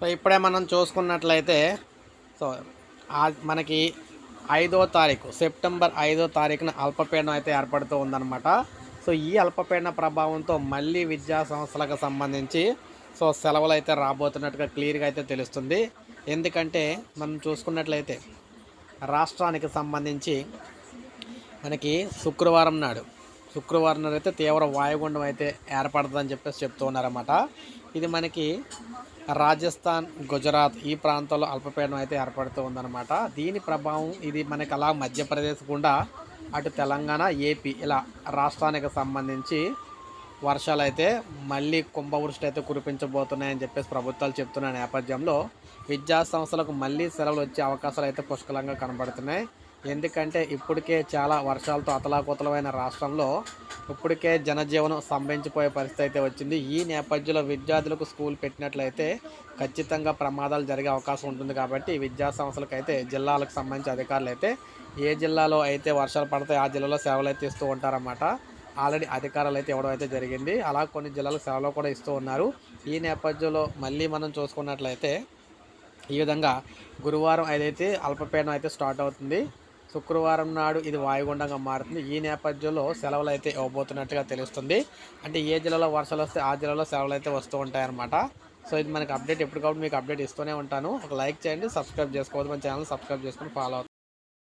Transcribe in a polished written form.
So ఇప్పుడే మనం చూసుకున్నట్లయితే సో మనకి 5వ తారీఖు సెప్టెంబర్ 5వ తారీఖున అల్పపీడనం అయితే ఏర్పడుతూ ఉందన్నమాట. సో ఈ అల్పపీడన ప్రభావంతో మళ్ళీ విద్యా సంస్థలకు సంబంధించి సో సెలవులు అయితే రాబోతున్నట్టుగా క్లియర్గా అయితే తెలుస్తుంది. ఎందుకంటే మనం చూసుకున్నట్లయితే రాష్ట్రానికి సంబంధించి మనకి శుక్రవారం నాడు అయితే తీవ్ర వాయుగుండం అయితే ఏర్పడుతుందని చెప్తూ ఉన్నారన్నమాట. ఇది మనకి రాజస్థాన్, గుజరాత్ ఈ ప్రాంతాల్లో అల్పపీడనం అయితే ఏర్పడుతూ ఉందన్నమాట. దీని ప్రభావం ఇది మనకి అలా మధ్యప్రదేశ్ గుండా అటు తెలంగాణ, ఏపీ ఇలా రాష్ట్రానికి సంబంధించి వర్షాలు అయితే మళ్ళీ కుంభవృష్టి అయితే కురిపించబోతున్నాయని చెప్పేసి ప్రభుత్వాలు చెప్తున్న నేపథ్యంలో విద్యా సంస్థలకు మళ్ళీ సెలవులు వచ్చే అవకాశాలు అయితే పుష్కలంగా కనబడుతున్నాయి. ఎందుకంటే ఇప్పటికే చాలా వర్షాలతో అతలాకుతలమైన రాష్ట్రంలో ఇప్పటికే జనజీవనం స్తంభించిపోయే పరిస్థితి అయితే వచ్చింది. ఈ నేపథ్యంలో విద్యార్థులకు స్కూల్ పెట్టినట్లయితే ఖచ్చితంగా ప్రమాదాలు జరిగే అవకాశం ఉంటుంది. కాబట్టి విద్యా సంస్థలకు అయితే జిల్లాలకు సంబంధించి అధికారులు అయితే ఏ జిల్లాలో అయితే వర్షాలు పడతాయి ఆ జిల్లాలో సేవలు అయితే ఇస్తూ ఉంటారన్నమాట. ఆల్రెడీ అధికారాలు అయితే ఇవ్వడం అయితే జరిగింది. అలా కొన్ని జిల్లాలకు సెలవులు కూడా ఇస్తూ ఉన్నారు. ఈ నేపథ్యంలో మళ్ళీ మనం చూసుకున్నట్లయితే ఈ విధంగా గురువారం ఏదైతే అల్పపీడనం అయితే స్టార్ట్ అవుతుంది. శుక్రవారం నాడు ఇది వాయుగుండంగా మారుతుంది. ఈ నేపథ్యంలో సెలవులు అయితే ఇవ్వబోతున్నట్టుగా తెలుస్తుంది. అంటే ఏ జిల్లాలో వర్షాలు వస్తే ఆ జిల్లాలో సెలవులు అయితే వస్తూ ఉంటాయన్నమాట. సో ఇది మనకి అప్డేట్ ఎప్పటికప్పుడు మీకు అప్డేట్ ఇస్తూనే ఉంటాను. ఒక లైక్ చేయండి, సబ్స్క్రైబ్ చేసుకోవద్దు, మన ఛానల్ సబ్స్క్రైబ్ చేసుకొని ఫాలో అవుతుంది.